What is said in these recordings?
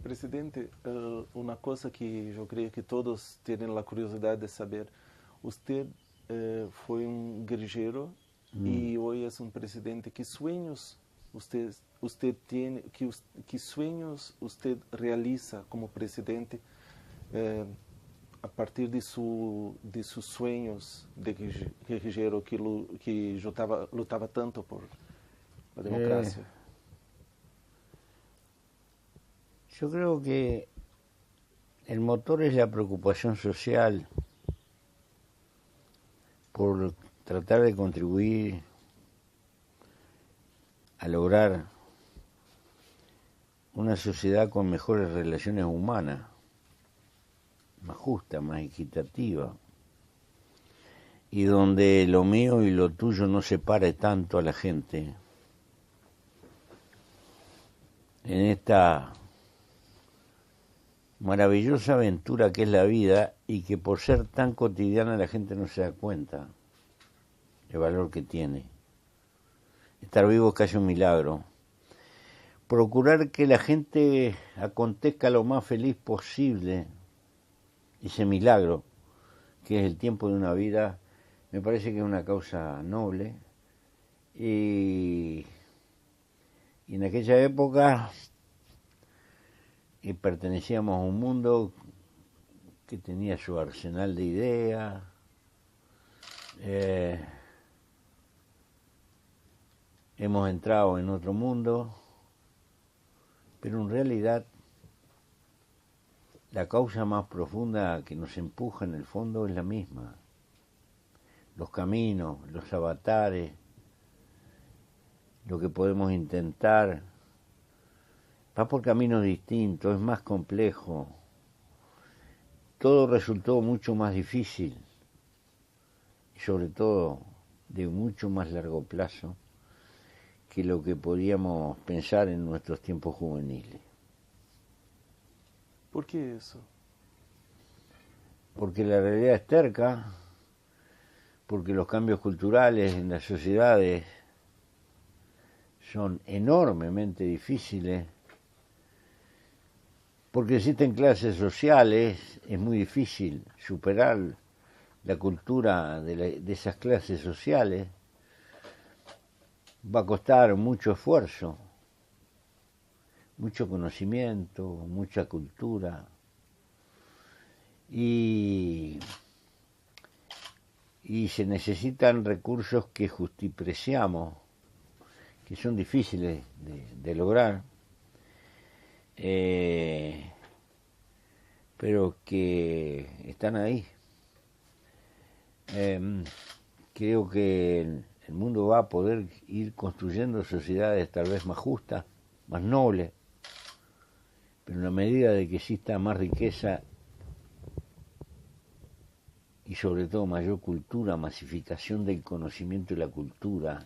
Presidente, una cosa que yo creo que todos tienen la curiosidad de saber, usted fue un guerrillero y hoy es un presidente. ¿Qué sueños usted tiene, qué sueños usted realiza como presidente a partir de sus sueños de guerrillero que lutaba tanto por la democracia? Yo creo que el motor es la preocupación social por tratar de contribuir a lograr una sociedad con mejores relaciones humanas, más justa, más equitativa, y donde lo mío y lo tuyo no separe tanto a la gente en esta maravillosa aventura que es la vida y que por ser tan cotidiana la gente no se da cuenta del valor que tiene. Estar vivo es casi un milagro. Procurar que la gente acontezca lo más feliz posible, ese milagro que es el tiempo de una vida, me parece que es una causa noble. Y en aquella época pertenecíamos a un mundo que tenía su arsenal de ideas, hemos entrado en otro mundo, pero en realidad la causa más profunda que nos empuja en el fondo es la misma. Los caminos, los avatares, lo que podemos intentar, va por caminos distintos, es más complejo. Todo resultó mucho más difícil y sobre todo de mucho más largo plazo que lo que podíamos pensar en nuestros tiempos juveniles. ¿Por qué eso? Porque la realidad es terca, porque los cambios culturales en las sociedades son enormemente difíciles, porque existen clases sociales, es muy difícil superar la cultura de esas clases sociales, va a costar mucho esfuerzo, mucho conocimiento, mucha cultura, y se necesitan recursos que justipreciamos, que son difíciles de lograr, pero que están ahí. Creo que el mundo va a poder ir construyendo sociedades tal vez más justas, más nobles, pero en la medida de que exista más riqueza y sobre todo mayor cultura, masificación del conocimiento y la cultura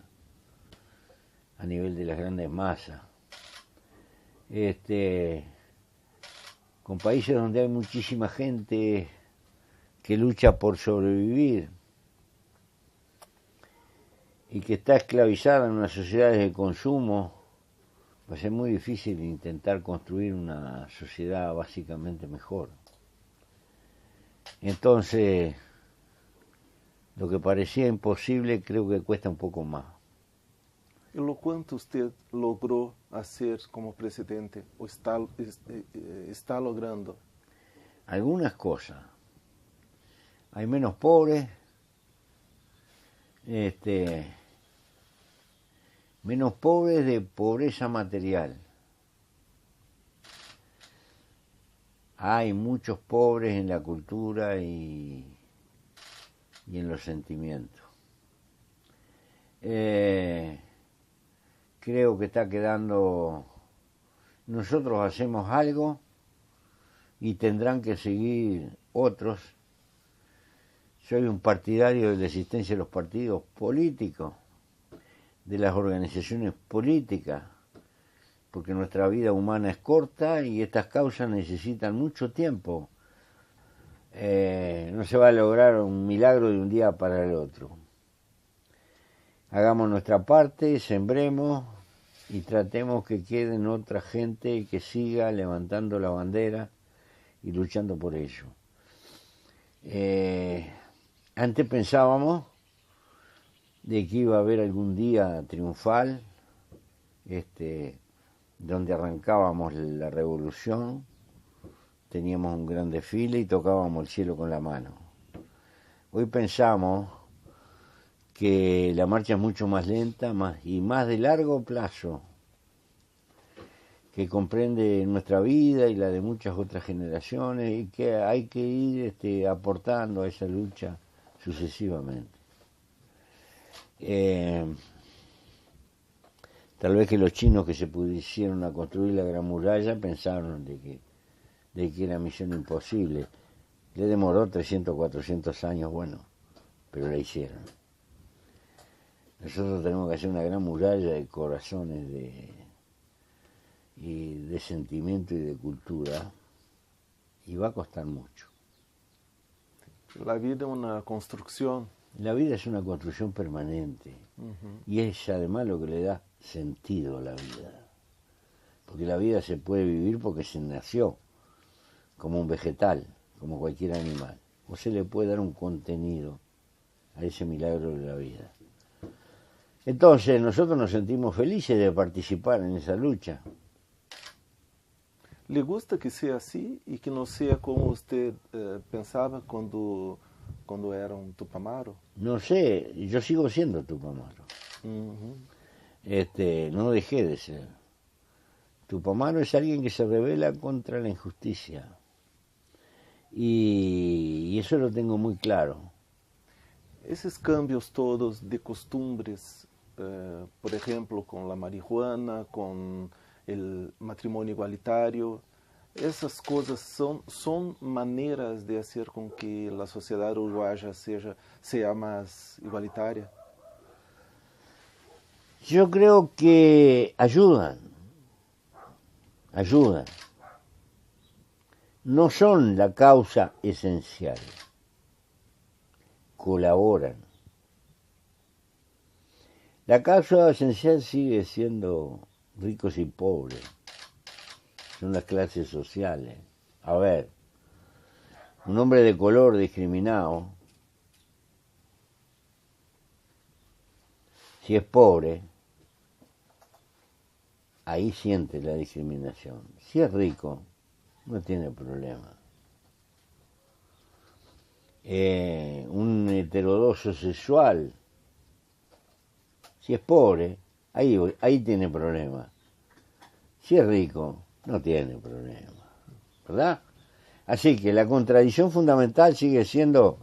a nivel de las grandes masas, con países donde hay muchísima gente que lucha por sobrevivir y que está esclavizada en unas sociedades de consumo, va a ser muy difícil intentar construir una sociedad básicamente mejor. Entonces, lo que parecía imposible creo que cuesta un poco más. ¿Y lo cuánto usted logró hacer como presidente o está logrando? Algunas cosas. Hay menos pobres, menos pobres de pobreza material. Hay muchos pobres en la cultura y en los sentimientos. Creo que está quedando... Nosotros hacemos algo y tendrán que seguir otros. Soy un partidario de la existencia de los partidos políticos, de las organizaciones políticas, porque nuestra vida humana es corta y estas causas necesitan mucho tiempo. No se va a lograr un milagro de un día para el otro. Hagamos nuestra parte, sembremos, y tratemos que queden otra gente que siga levantando la bandera y luchando por ello. Antes pensábamos de que iba a haber algún día triunfal, donde arrancábamos la revolución, teníamos un gran desfile y tocábamos el cielo con la mano. Hoy pensamos que la marcha es mucho más lenta y más de largo plazo, que comprende nuestra vida y la de muchas otras generaciones, y que hay que ir aportando a esa lucha sucesivamente. Tal vez que los chinos que se pusieron a construir la Gran Muralla pensaron de que era misión imposible. Le demoró 300, 400 años, bueno, pero la hicieron. Nosotros tenemos que hacer una gran muralla de corazones, y de sentimiento y de cultura, y va a costar mucho. La vida es una construcción. La vida es una construcción permanente, y es además lo que le da sentido a la vida. Porque la vida se puede vivir porque se nació como un vegetal, como cualquier animal, o se le puede dar un contenido a ese milagro de la vida. Entonces nosotros nos sentimos felices de participar en esa lucha. ¿Le gusta que sea así y que no sea como usted pensaba cuando era un Tupamaro? No sé, yo sigo siendo Tupamaro. No dejé de ser. Tupamaro es alguien que se rebela contra la injusticia. Y eso lo tengo muy claro. Esos cambios todos de costumbres, por ejemplo, con la marihuana, con el matrimonio igualitario, esas cosas son maneras de hacer con que la sociedad uruguaya sea más igualitaria. Yo creo que ayudan. No son la causa esencial, colaboran. La causa esencial sigue siendo ricos y pobres, son las clases sociales. A ver, un hombre de color discriminado, si es pobre, ahí siente la discriminación. Si es rico, no tiene problema. Un heterodoxo sexual, si es pobre, ahí tiene problema. Si es rico, no tiene problema, ¿verdad? Así que la contradicción fundamental sigue siendo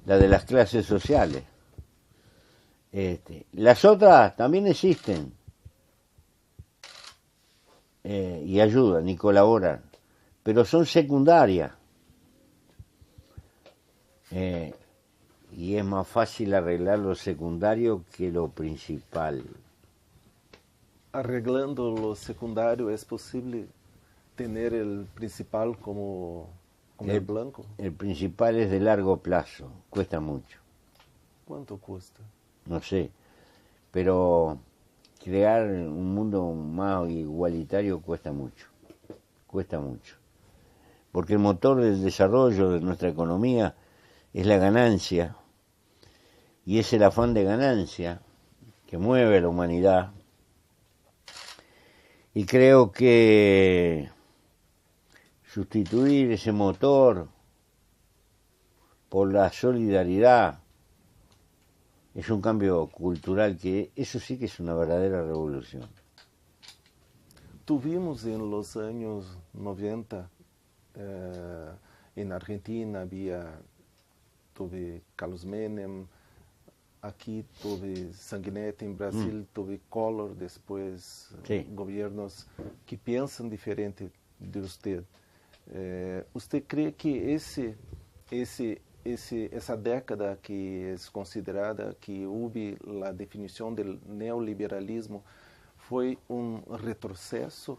la de las clases sociales. Las otras también existen, y ayudan y colaboran, pero son secundarias. Y es más fácil arreglar lo secundario que lo principal. Arreglando lo secundario, ¿es posible tener el principal como el blanco? El principal es de largo plazo, cuesta mucho. ¿Cuánto cuesta? No sé, pero crear un mundo más igualitario cuesta mucho, porque el motor del desarrollo de nuestra economía es la ganancia, y es el afán de ganancia que mueve a la humanidad, y creo que sustituir ese motor por la solidaridad es un cambio cultural que eso sí que es una verdadera revolución. Tuvimos en los años 90, en Argentina tuve Carlos Menem, aquí tuve Sanguinetti, en Brasil tuve Collor, después sí. Gobiernos que piensan diferente de usted. ¿Usted cree que esa década que es considerada que hubo la definición del neoliberalismo fue un retroceso?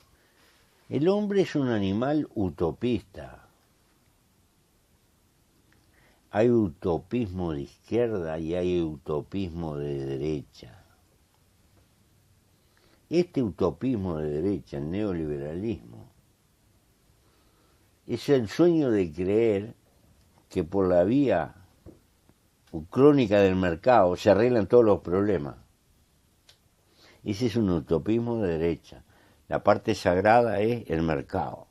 El hombre es un animal utopista. Hay utopismo de izquierda y hay utopismo de derecha. Este utopismo de derecha, el neoliberalismo, es el sueño de creer que por la vía crónica del mercado se arreglan todos los problemas. Ese es un utopismo de derecha. La parte sagrada es el mercado.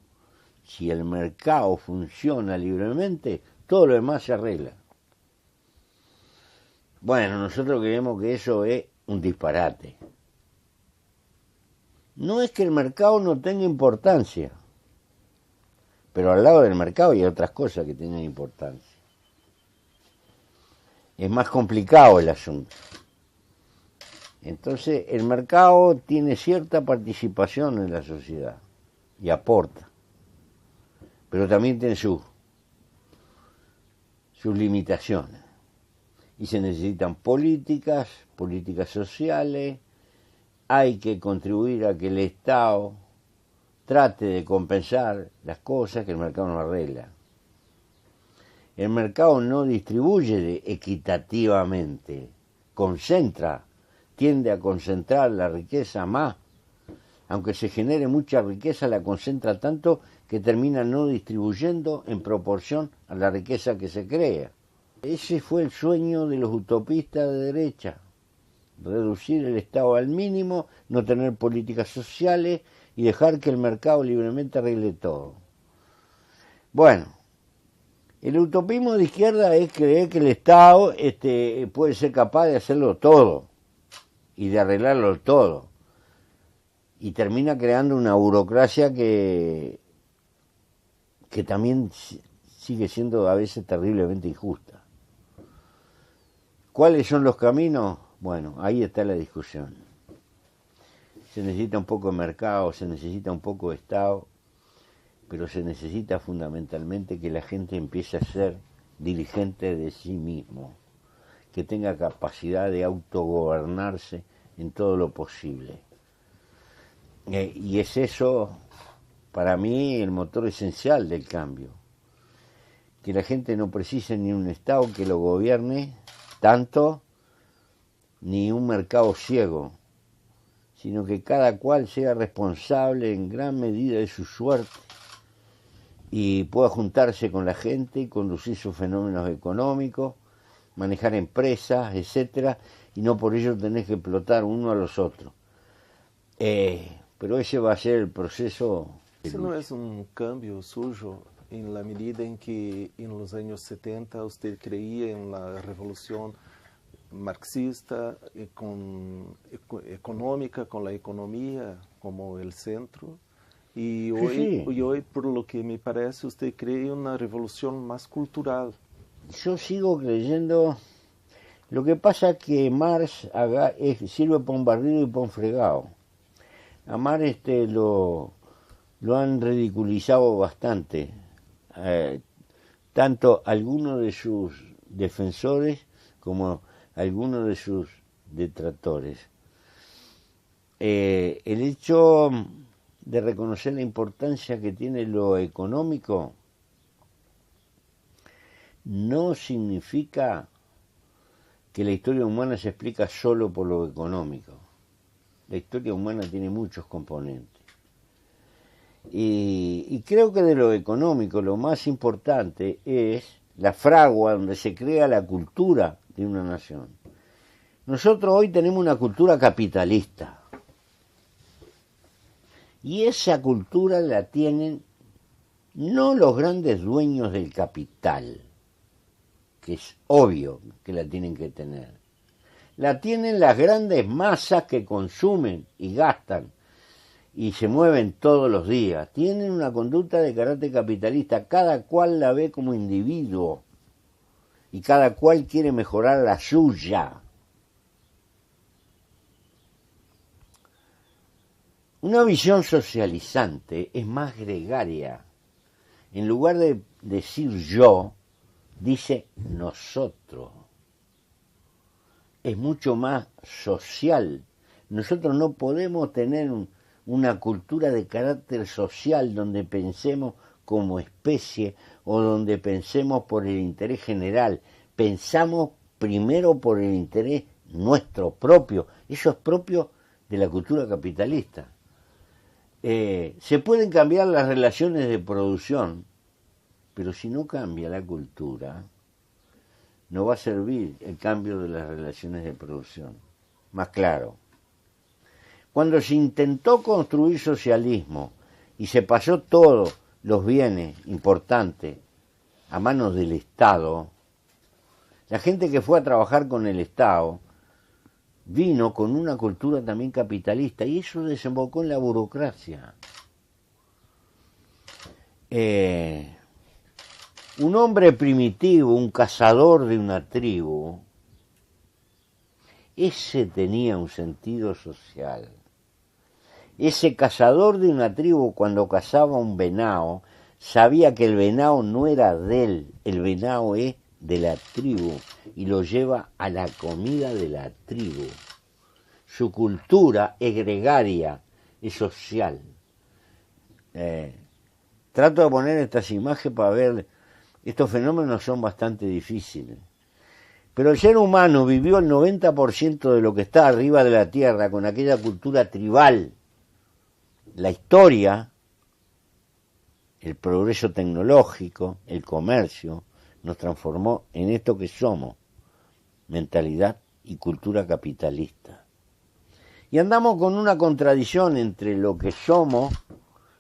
Si el mercado funciona libremente, todo lo demás se arregla. Bueno, nosotros creemos que eso es un disparate. No es que el mercado no tenga importancia, pero al lado del mercado hay otras cosas que tienen importancia. Es más complicado el asunto. Entonces, el mercado tiene cierta participación en la sociedad y aporta, pero también tiene sus limitaciones. Y se necesitan políticas sociales, hay que contribuir a que el Estado trate de compensar las cosas que el mercado no arregla. El mercado no distribuye equitativamente, tiende a concentrar la riqueza más. Aunque se genere mucha riqueza, la concentra tanto que termina no distribuyendo en proporción a la riqueza que se crea. Ese fue el sueño de los utopistas de derecha, reducir el Estado al mínimo, no tener políticas sociales y dejar que el mercado libremente arregle todo. Bueno, el utopismo de izquierda es creer que el Estado puede ser capaz de hacerlo todo y de arreglarlo todo. Y termina creando una burocracia que también sigue siendo a veces terriblemente injusta. ¿Cuáles son los caminos? Bueno, ahí está la discusión. Se necesita un poco de mercado, se necesita un poco de Estado, pero se necesita fundamentalmente que la gente empiece a ser dirigente de sí mismo, que tenga capacidad de autogobernarse en todo lo posible. Y es eso, para mí, el motor esencial del cambio. Que la gente no precise ni un Estado que lo gobierne tanto, ni un mercado ciego, sino que cada cual sea responsable en gran medida de su suerte y pueda juntarse con la gente y conducir sus fenómenos económicos, manejar empresas, etcétera, y no por ello tener que explotar uno a los otros. Pero ese va a ser el proceso. Ese no es un cambio suyo en la medida en que en los años 70 usted creía en la revolución marxista económica, con la economía como el centro, y hoy, Sí. y hoy, por lo que me parece, usted cree en una revolución más cultural. Yo sigo creyendo. Lo que pasa es que Marx sirve para un barrido y para un fregado. A Marx lo han ridiculizado bastante, tanto algunos de sus defensores como algunos de sus detractores. El hecho de reconocer la importancia que tiene lo económico no significa que la historia humana se explica solo por lo económico. La historia humana tiene muchos componentes. Y creo que de lo económico lo más importante es la fragua donde se crea la cultura de una nación. Nosotros hoy tenemos una cultura capitalista. Y esa cultura la tienen no los grandes dueños del capital, que es obvio que la tienen que tener. La tienen las grandes masas que consumen y gastan y se mueven todos los días. Tienen una conducta de carácter capitalista, cada cual la ve como individuo y cada cual quiere mejorar la suya. Una visión socializante es más gregaria. En lugar de decir yo, dice nosotros. Es mucho más social. Nosotros no podemos tener una cultura de carácter social donde pensemos como especie o donde pensemos por el interés general. Pensamos primero por el interés nuestro propio. Eso es propio de la cultura capitalista. Se pueden cambiar las relaciones de producción, pero si no cambia la cultura, no va a servir el cambio de las relaciones de producción. Más claro, cuando se intentó construir socialismo y se pasó todos los bienes importantes a manos del Estado, la gente que fue a trabajar con el Estado vino con una cultura también capitalista y eso desembocó en la burocracia. Un hombre primitivo, un cazador de una tribu, ese tenía un sentido social. Ese cazador de una tribu, cuando cazaba un venado, sabía que el venado no era de él, el venado es de la tribu y lo lleva a la comida de la tribu. Su cultura es gregaria, es social. Trato de poner estas imágenes para ver, estos fenómenos son bastante difíciles. Pero el ser humano vivió el 90% de lo que está arriba de la tierra con aquella cultura tribal. La historia, el progreso tecnológico, el comercio, nos transformó en esto que somos, mentalidad y cultura capitalista. Y andamos con una contradicción entre lo que somos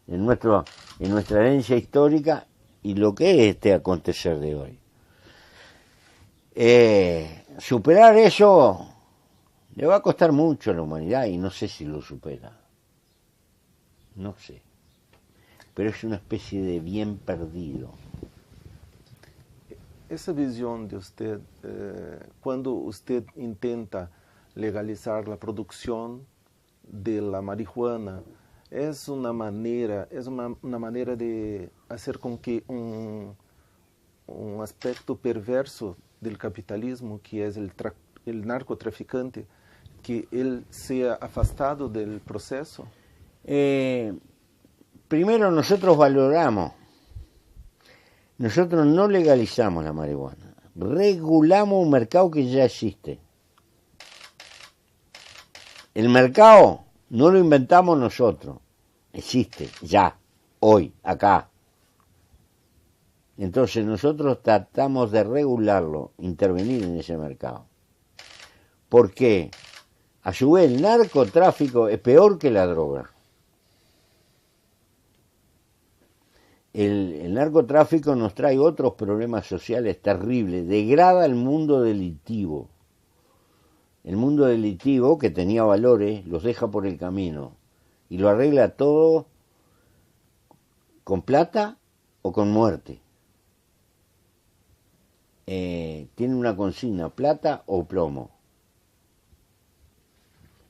en nuestra herencia histórica y lo que es este acontecer de hoy. Superar eso le va a costar mucho a la humanidad y no sé si lo supera. No sé. Pero es una especie de bien perdido. Esa visión de usted, cuando usted intenta legalizar la producción de la marihuana, es una manera de hacer con que un aspecto perverso del capitalismo, que es el narcotraficante, que él sea afastado del proceso. Primero nosotros valoramos, nosotros no legalizamos la marihuana, regulamos un mercado que ya existe. El mercado no lo inventamos nosotros, existe ya, hoy, acá. Entonces nosotros tratamos de regularlo, intervenir en ese mercado. ¿Por qué? A su vez el narcotráfico es peor que la droga. El narcotráfico nos trae otros problemas sociales terribles, degrada el mundo delictivo. El mundo delictivo, que tenía valores, los deja por el camino y lo arregla todo con plata o con muerte. Tiene una consigna, plata o plomo.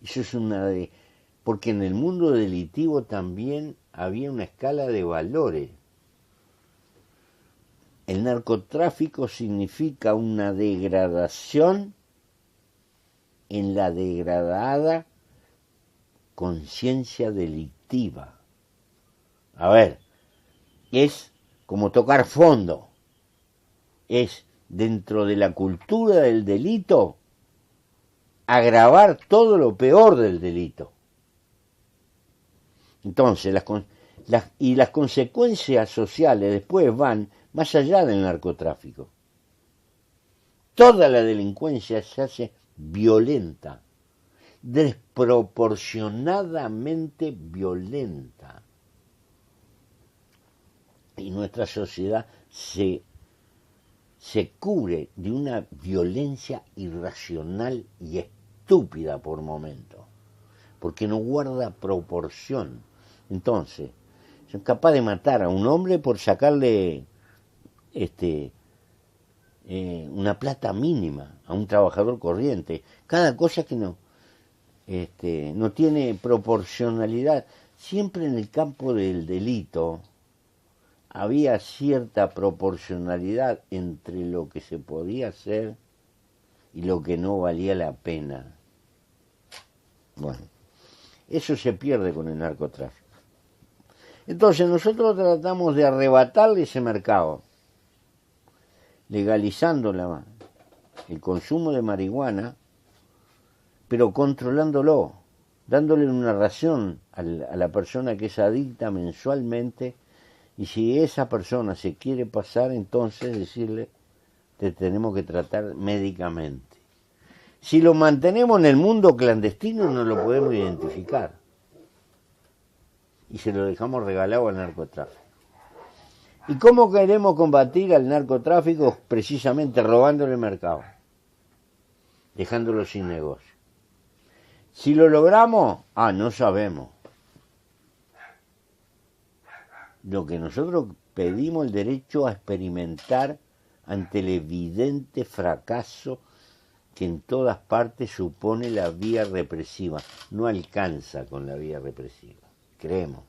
Eso es porque en el mundo delictivo también había una escala de valores. El narcotráfico significa una degradación en la degradada conciencia delictiva. A ver, es como tocar fondo, es dentro de la cultura del delito agravar todo lo peor del delito. Entonces, las consecuencias sociales después van más allá del narcotráfico. Toda la delincuencia se hace violenta, desproporcionadamente violenta. Y nuestra sociedad se cubre de una violencia irracional y estúpida por momentos, porque no guarda proporción. Entonces, son capaces de matar a un hombre por sacarle una plata mínima a un trabajador corriente. Cada cosa que no tiene proporcionalidad. Siempre en el campo del delito había cierta proporcionalidad entre lo que se podía hacer y lo que no valía la pena. Bueno, eso se pierde con el narcotráfico. Entonces nosotros tratamos de arrebatarle ese mercado, legalizando el consumo de marihuana, pero controlándolo. dándole una ración a la persona que es adicta mensualmente, y si esa persona se quiere pasar, entonces decirle, te tenemos que tratar médicamente. Si lo mantenemos en el mundo clandestino no lo podemos identificar y se lo dejamos regalado al narcotráfico. ¿Y cómo queremos combatir al narcotráfico? Precisamente robándole el mercado, dejándolo sin negocio. Si lo logramos, no sabemos. Lo que nosotros pedimos el derecho a experimentar ante el evidente fracaso que en todas partes supone la vía represiva. No alcanza con la vía represiva. Queremos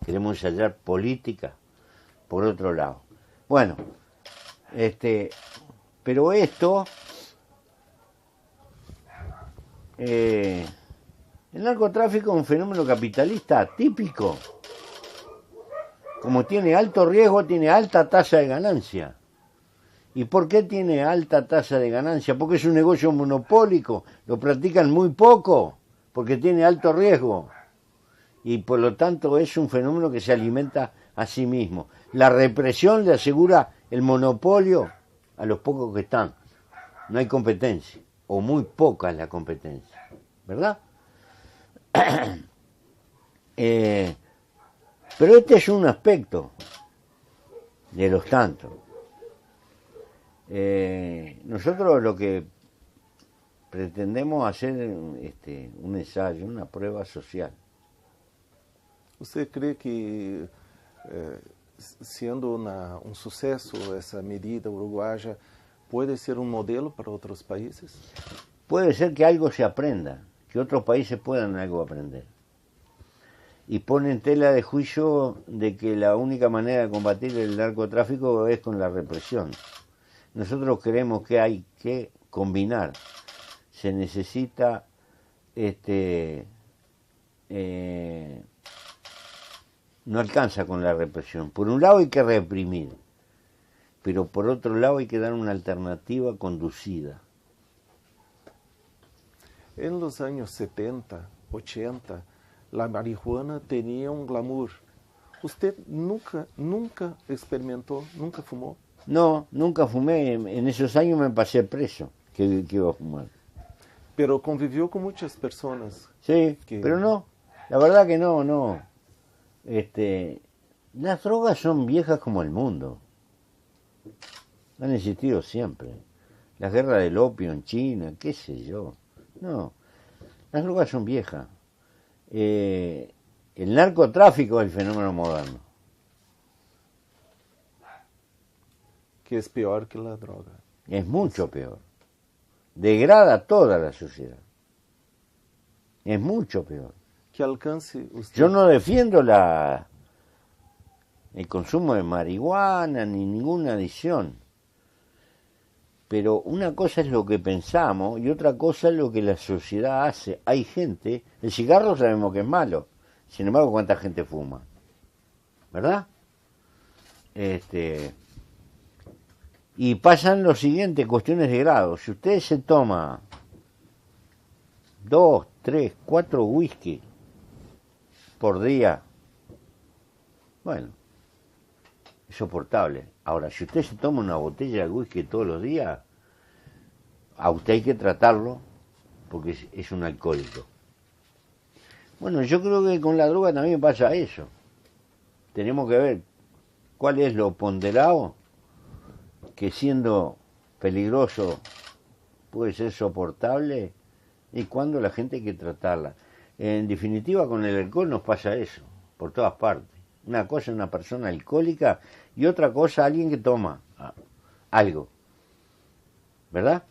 ensayar política por otro lado. Bueno, pero esto, el narcotráfico es un fenómeno capitalista atípico. Como tiene alto riesgo, tiene alta tasa de ganancia. ¿Y por qué tiene alta tasa de ganancia? Porque es un negocio monopólico, lo practican muy poco, porque tiene alto riesgo. Y por lo tanto es un fenómeno que se alimenta a sí mismo. La represión le asegura el monopolio a los pocos que están. No hay competencia, o muy poca es la competencia, ¿verdad? Pero este es un aspecto de los tantos. Nosotros lo que pretendemos hacer un ensayo, una prueba social. ¿Usted cree que, siendo un suceso esa medida uruguaya, puede ser un modelo para otros países? Puede ser que algo se aprenda, que otros países puedan algo aprender. Y pone en tela de juicio de que la única manera de combatir el narcotráfico es con la represión. Nosotros creemos que hay que combinar. Se necesita no alcanza con la represión. Por un lado hay que reprimir, pero por otro lado hay que dar una alternativa conducida. En los años 70, 80, la marihuana tenía un glamour. ¿Usted nunca experimentó, nunca fumó? No, nunca fumé. En esos años me pasé preso, que iba a fumar. Pero convivió con muchas personas. Sí, pero no, la verdad que no. Las drogas son viejas como el mundo. Han existido siempre. Las guerras del opio en China, qué sé yo. No, las drogas son viejas. El narcotráfico es el fenómeno moderno. Que es peor que la droga. Es mucho peor. Degrada toda la sociedad. Es mucho peor. ¿Qué alcance usted? Yo no defiendo el consumo de marihuana ni ninguna adicción. Pero una cosa es lo que pensamos y otra cosa es lo que la sociedad hace. Hay gente, el cigarro sabemos que es malo, sin embargo, ¿cuánta gente fuma? ¿Verdad? Y pasan lo siguiente, cuestiones de grado. Si usted se toma 2, 3, 4 whisky por día, bueno, es soportable. Ahora, si usted se toma una botella de whisky todos los días, a usted hay que tratarlo porque es un alcohólico. Bueno, yo creo que con la droga también pasa eso. Tenemos que ver cuál es lo ponderado que siendo peligroso puede ser soportable y cuándo la gente hay que tratarla. En definitiva, con el alcohol nos pasa eso, por todas partes. Una cosa es una persona alcohólica y otra cosa alguien que toma algo. ¿Verdad?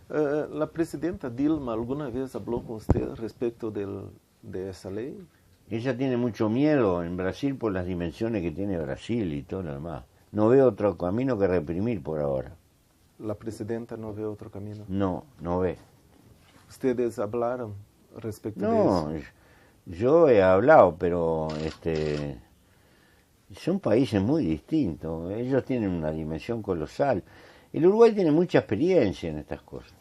¿La presidenta Dilma alguna vez habló con usted respecto de esa ley? Ella tiene mucho miedo en Brasil por las dimensiones que tiene Brasil y todo lo demás. No veo otro camino que reprimir por ahora. ¿La presidenta no ve otro camino? No ve. ¿Ustedes hablaron respecto de No, eso? yo he hablado, pero son países muy distintos. Ellos tienen una dimensión colosal. El Uruguay tiene mucha experiencia en estas cosas.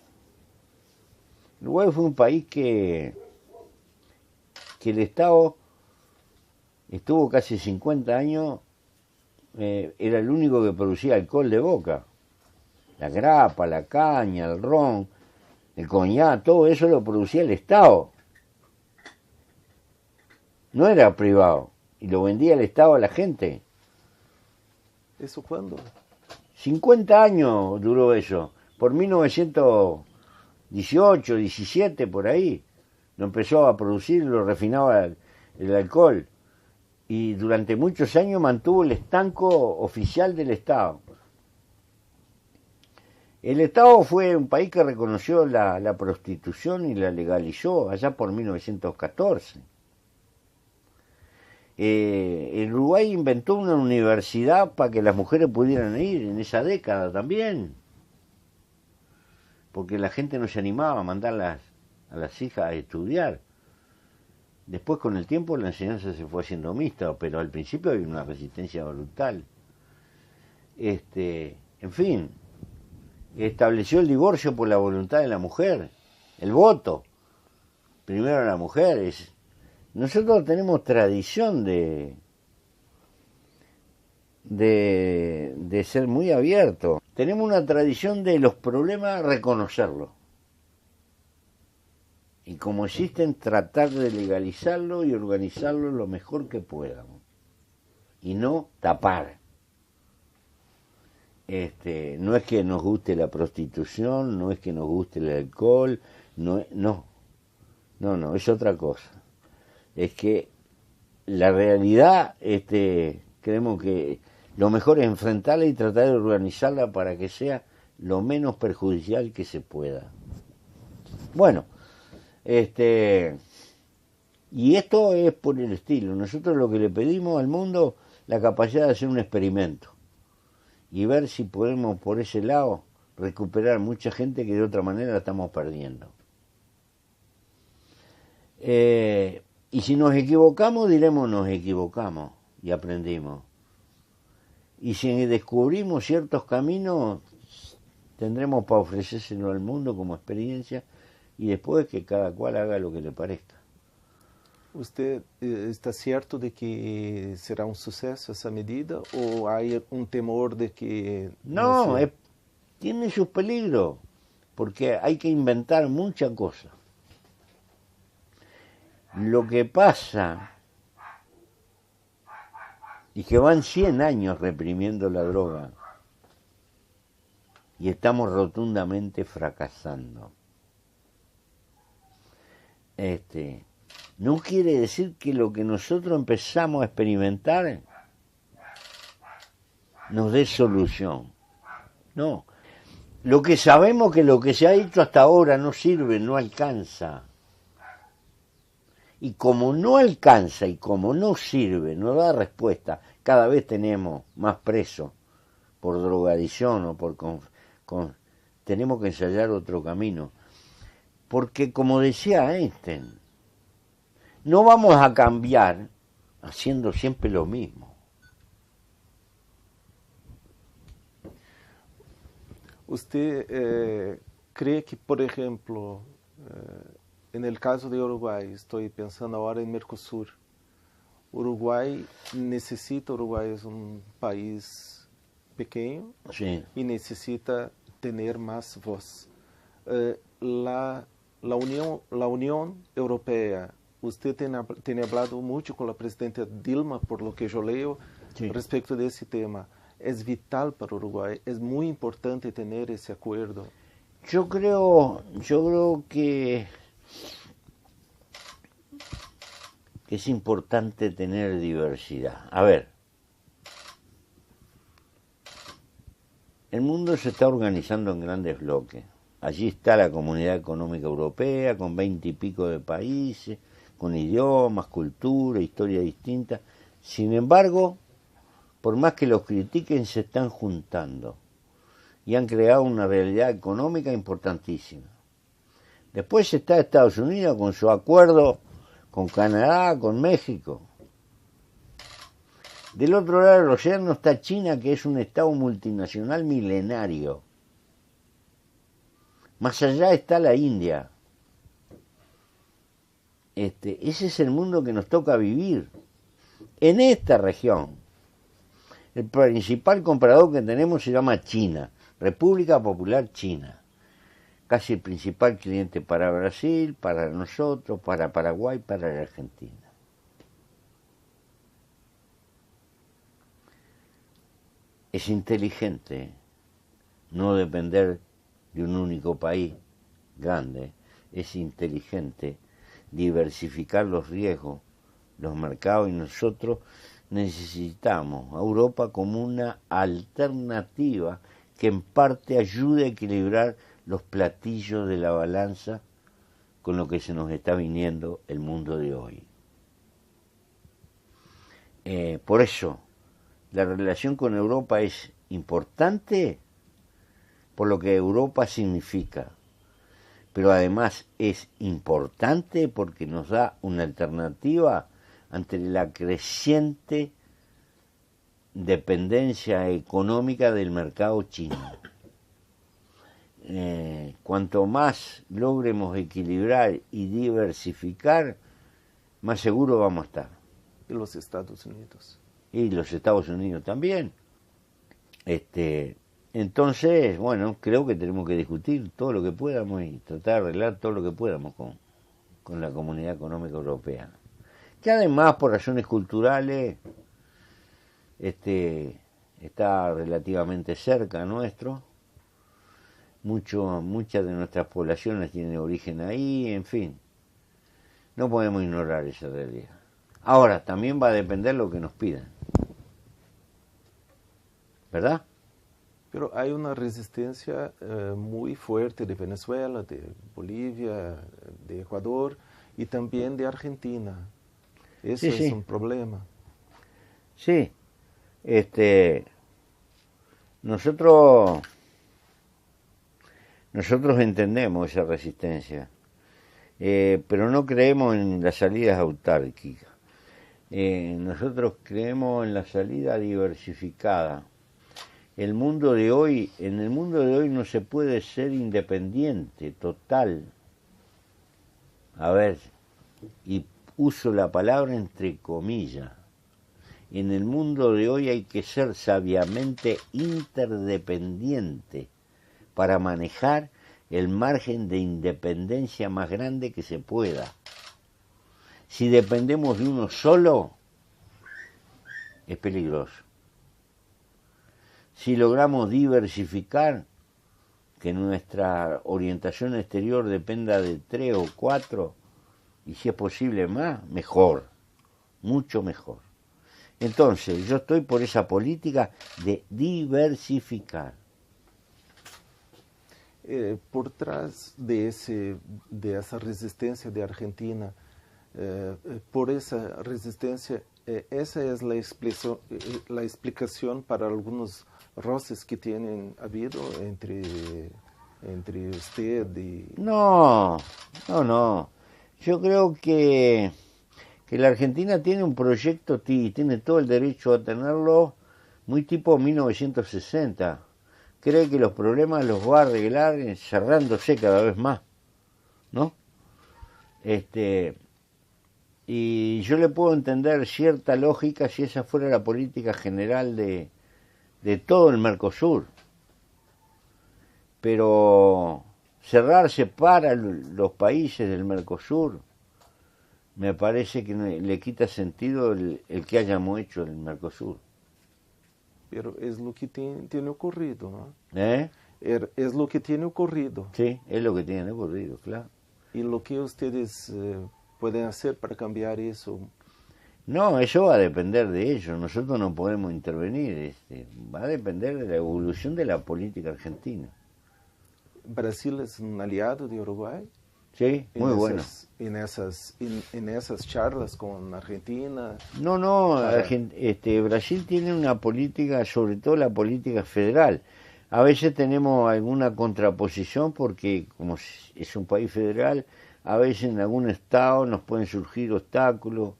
Uruguay fue un país que el Estado estuvo casi 50 años, era el único que producía alcohol de boca. La grapa, la caña, el ron, el coñac, todo eso lo producía el Estado. No era privado, y lo vendía el Estado a la gente. ¿Eso cuándo? 50 años duró eso, por 1918, 17, por ahí. Lo empezó a producir, lo refinaba el alcohol. Y durante muchos años mantuvo el estanco oficial del Estado. El Estado fue un país que reconoció la prostitución y la legalizó allá por 1914. El Uruguay inventó una universidad para que las mujeres pudieran ir en esa década también, porque la gente no se animaba a mandar a las hijas a estudiar. Después, con el tiempo, la enseñanza se fue haciendo mixta, pero al principio había una resistencia brutal. En fin, estableció el divorcio por la voluntad de la mujer, el voto. Primero la mujer. Nosotros tenemos tradición de ser muy abiertos. Tenemos una tradición de los problemas reconocerlos. Y como existen, tratar de legalizarlo y organizarlo lo mejor que podamos. Y no tapar. No es que nos guste la prostitución, no es que nos guste el alcohol, no, es otra cosa. Es que la realidad, creemos que lo mejor es enfrentarla y tratar de organizarla para que sea lo menos perjudicial que se pueda. Bueno, y esto es por el estilo. Nosotros lo que le pedimos al mundo, la capacidad de hacer un experimento y ver si podemos por ese lado recuperar mucha gente que de otra manera la estamos perdiendo. Y si nos equivocamos, diremos nos equivocamos y aprendimos. Y si descubrimos ciertos caminos, tendremos para ofrecérselo al mundo como experiencia y después que cada cual haga lo que le parezca. ¿Usted está cierto de que será un suceso esa medida o hay un temor de que... No, tiene sus peligros, porque hay que inventar muchas cosas. Lo que pasa es que van 100 años reprimiendo la droga y estamos rotundamente fracasando. No quiere decir que lo que nosotros empezamos a experimentar nos dé solución. No. Lo que sabemos que lo que se ha hecho hasta ahora no sirve, no alcanza. Y como no alcanza y como no sirve, no da respuesta, cada vez tenemos más presos por drogadicción o por... tenemos que ensayar otro camino. Porque como decía Einstein, no vamos a cambiar haciendo siempre lo mismo. ¿Usted cree que, por ejemplo, en el caso de Uruguay, estoy pensando ahora en Mercosur, Uruguay es un país pequeño Sí. y necesita tener más voz. La Unión Europea, usted tiene hablado mucho con la presidenta Dilma, por lo que yo leo, Sí. respecto de ese tema. Es vital para Uruguay, es muy importante tener ese acuerdo. Yo creo que es importante tener diversidad. A ver, el mundo se está organizando en grandes bloques. Allí está la Comunidad Económica Europea, con 20 y pico de países, con idiomas, cultura, historia distinta. Sin embargo, por más que los critiquen, se están juntando y han creado una realidad económica importantísima. Después está Estados Unidos con su acuerdo con Canadá, con México. Del otro lado del océano está China, que es un estado multinacional milenario. Más allá está la India, ese es el mundo que nos toca vivir en esta región. El principal comprador que tenemos se llama China, República Popular China. Casi el principal cliente para Brasil, para nosotros, para Paraguay, para la Argentina. Es inteligente no depender de un único país grande. Es inteligente diversificar los riesgos, los mercados, y nosotros necesitamos a Europa como una alternativa que en parte ayude a equilibrar los platillos de la balanza con lo que se nos está viniendo el mundo de hoy. Por eso, la relación con Europa es importante por lo que Europa significa, pero además es importante porque nos da una alternativa ante la creciente dependencia económica del mercado chino. Cuanto más logremos equilibrar y diversificar, más seguro vamos a estar. Y los Estados Unidos. Y los Estados Unidos también. Entonces, bueno, creo que tenemos que discutir todo lo que podamos y tratar de arreglar todo lo que podamos con la Comunidad Económica Europea. Que además, por razones culturales, está relativamente cerca nuestro. Muchas de nuestras poblaciones tienen origen ahí, en fin. No podemos ignorar esa realidad. Ahora, también va a depender lo que nos pidan. ¿Verdad? Pero hay una resistencia muy fuerte de Venezuela, de Bolivia, de Ecuador y también de Argentina. Eso sí, es un problema. Sí. Nosotros entendemos esa resistencia, pero no creemos en las salidas autárquicas. Nosotros creemos en la salida diversificada. En el mundo de hoy no se puede ser independiente, total. A ver, y uso la palabra entre comillas. En el mundo de hoy hay que ser sabiamente interdependiente para manejar el margen de independencia más grande que se pueda. Si dependemos de uno solo, es peligroso. Si logramos diversificar, que nuestra orientación exterior dependa de 3 o 4, y si es posible más, mejor, mucho mejor. Entonces, yo estoy por esa política de diversificar. Por detrás de esa resistencia de Argentina, por esa resistencia, esa es la explicación para algunos roces que tienen habido entre usted y... No. Yo creo que la Argentina tiene un proyecto y tiene todo el derecho a tenerlo muy tipo 1960. Cree que los problemas los va a arreglar cerrándose cada vez más, ¿no? Y yo le puedo entender cierta lógica si esa fuera la política general de todo el Mercosur. Pero cerrarse para los países del Mercosur me parece que le quita sentido el que hayamos hecho el Mercosur. Pero es lo que tiene ocurrido, ¿no? Es lo que tiene ocurrido. Sí, es lo que tiene ocurrido, claro. ¿Y lo que ustedes pueden hacer para cambiar eso? No, eso va a depender de ellos. Nosotros no podemos intervenir. Va a depender de la evolución de la política argentina. ¿Brasil es un aliado de Uruguay? Sí, muy bueno. En esas charlas con Argentina. No, Brasil tiene una política, sobre todo la política federal. A veces tenemos alguna contraposición porque como es un país federal, a veces en algún estado nos pueden surgir obstáculos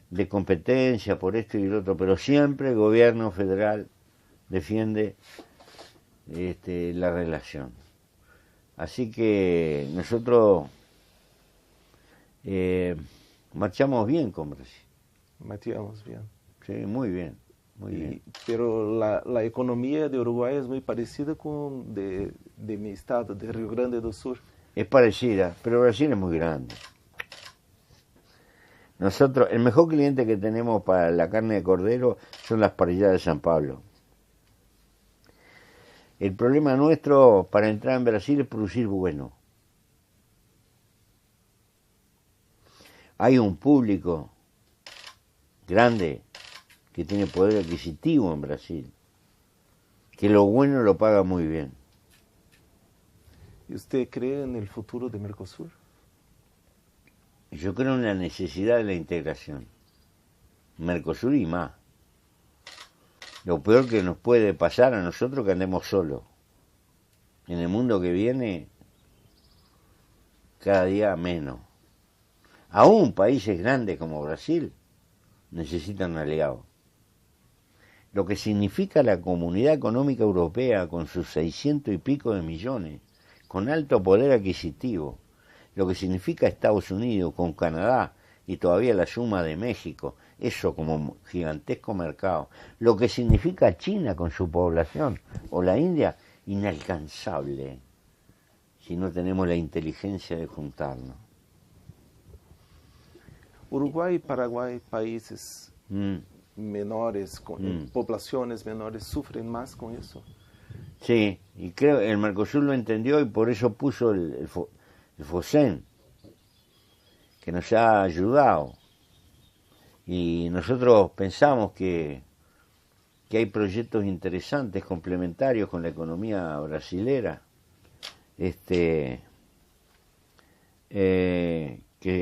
de competencia por esto y lo otro, pero siempre el gobierno federal defiende la relación. Así que nosotros marchamos bien con Brasil. Marchamos bien. Sí, muy bien, muy bien. Pero la economía de Uruguay es muy parecida con de mi estado, de Río Grande do Sur. Es parecida, pero Brasil es muy grande. Nosotros, el mejor cliente que tenemos para la carne de cordero son las parrilladas de San Pablo. El problema nuestro para entrar en Brasil es producir bueno. Hay un público grande que tiene poder adquisitivo en Brasil, que lo bueno lo paga muy bien. ¿Y usted cree en el futuro de Mercosur? Yo creo en la necesidad de la integración. Mercosur y más. Lo peor que nos puede pasar a nosotros que andemos solos. En el mundo que viene, cada día menos. Aún países grandes como Brasil necesitan aliados. Lo que significa la Comunidad Económica Europea con sus 600 y pico de millones, con alto poder adquisitivo, lo que significa Estados Unidos con Canadá y todavía la suma de México, eso como gigantesco mercado, lo que significa China con su población, o la India, inalcanzable, si no tenemos la inteligencia de juntarnos. Uruguay y Paraguay, países menores, con poblaciones menores, sufren más con eso. Sí, y creo que el Mercosur lo entendió y por eso puso el FOSEN, que nos ha ayudado. Y nosotros pensamos que hay proyectos interesantes, complementarios con la economía brasilera, que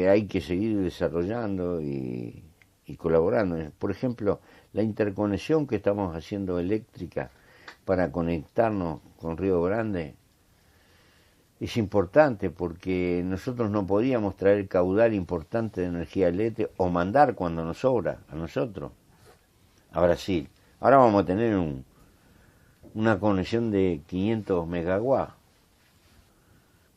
hay que seguir desarrollando y colaborando. Por ejemplo, la interconexión que estamos haciendo eléctrica para conectarnos con Río Grande es importante porque nosotros no podíamos traer caudal importante de energía eléctrica o mandar cuando nos sobra a nosotros, a Brasil. Ahora vamos a tener una conexión de 500 megawatts.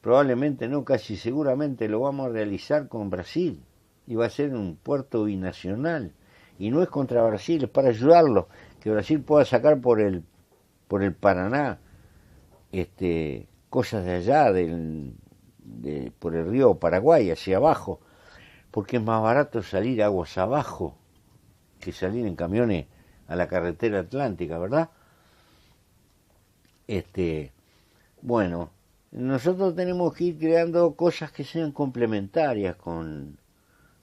Probablemente no, casi seguramente lo vamos a realizar con Brasil y va a ser un puerto binacional. Y no es contra Brasil, es para ayudarlo, que Brasil pueda sacar por el Paraná cosas de allá, por el río Paraguay, hacia abajo, porque es más barato salir aguas abajo que salir en camiones a la carretera atlántica, ¿verdad? Bueno, nosotros tenemos que ir creando cosas que sean complementarias con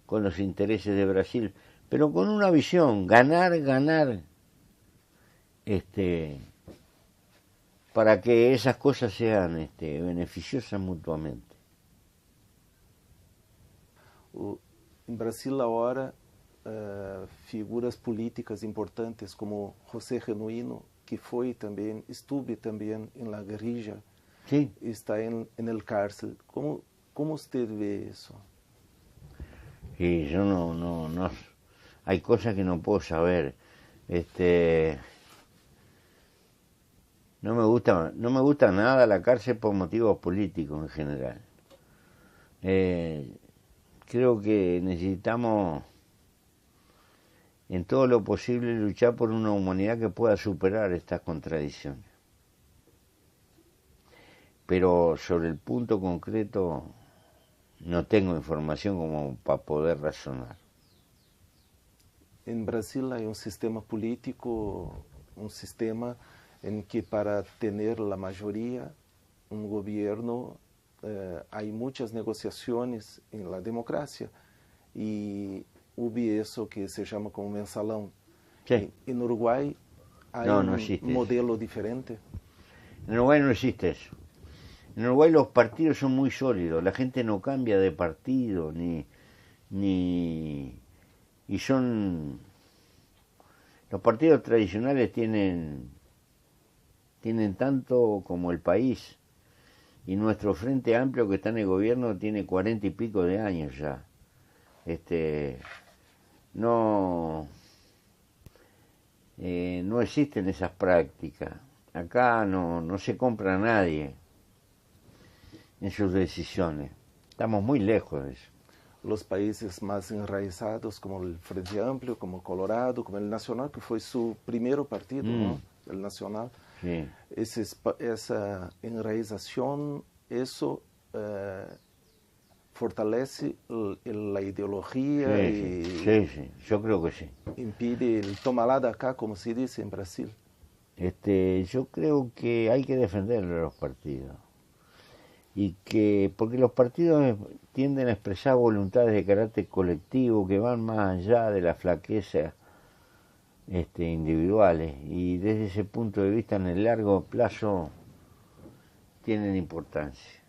los intereses de Brasil, pero con una visión, ganar, para que esas cosas sean beneficiosas mutuamente. En Brasil ahora figuras políticas importantes como José Genuino, que estuve también en la guerrilla, sí, está en el cárcel. ¿Cómo usted ve eso? Y yo no hay cosas que no puedo saber. No me gusta nada la cárcel por motivos políticos en general. Creo que necesitamos en todo lo posible luchar por una humanidad que pueda superar estas contradicciones. Pero sobre el punto concreto no tengo información como para poder razonar. En Brasil hay un sistema político, un sistema en que para tener la mayoría, un gobierno, hay muchas negociaciones en la democracia y hubo eso que se llama como mensalón. Sí. En Uruguay hay no un existe modelo diferente. En Uruguay no existe eso. En Uruguay los partidos son muy sólidos, la gente no cambia de partido, y son... Los partidos tradicionales tienen tanto como el país, y nuestro Frente Amplio que está en el gobierno tiene 40 y pico de años ya. No existen esas prácticas. Acá no se compra a nadie en sus decisiones. Estamos muy lejos de eso. los países más enraizados como el Frente Amplio, como Colorado, como el Nacional, que fue su primer partido, ¿no? El Nacional. Sí. Esa enraización, eso fortalece la ideología sí, yo creo que sí. impide el tomalá de acá, como se dice en Brasil. Yo creo que hay que defender a los partidos. Y que, porque los partidos tienden a expresar voluntades de carácter colectivo que van más allá de las flaquezas individuales, y desde ese punto de vista en el largo plazo tienen importancia.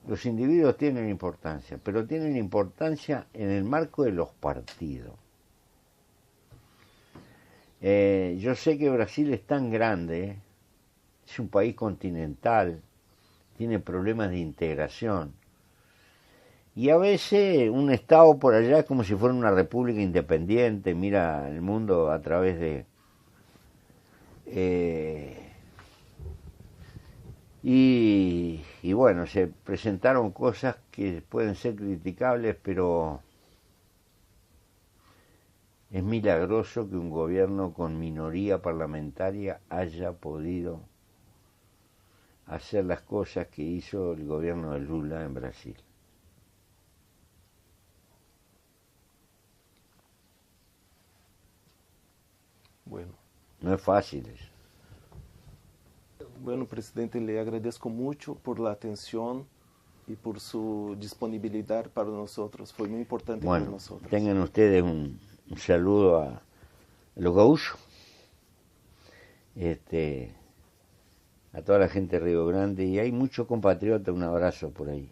Los individuos tienen importancia, pero tienen importancia en el marco de los partidos. Yo sé que Brasil es tan grande, es un país continental, tiene problemas de integración, y a veces un Estado por allá es como si fuera una república independiente, mira el mundo a través de... Y bueno, se presentaron cosas que pueden ser criticables, pero es milagroso que un gobierno con minoría parlamentaria haya podido hacer las cosas que hizo el gobierno de Lula en Brasil. Bueno. No es fácil eso. Bueno, presidente, le agradezco mucho por la atención y por su disponibilidad para nosotros. Fue muy importante para nosotros. Tengan ustedes un saludo a los gaúchos, a toda la gente de Río Grande, y hay muchos compatriotas, un abrazo por ahí.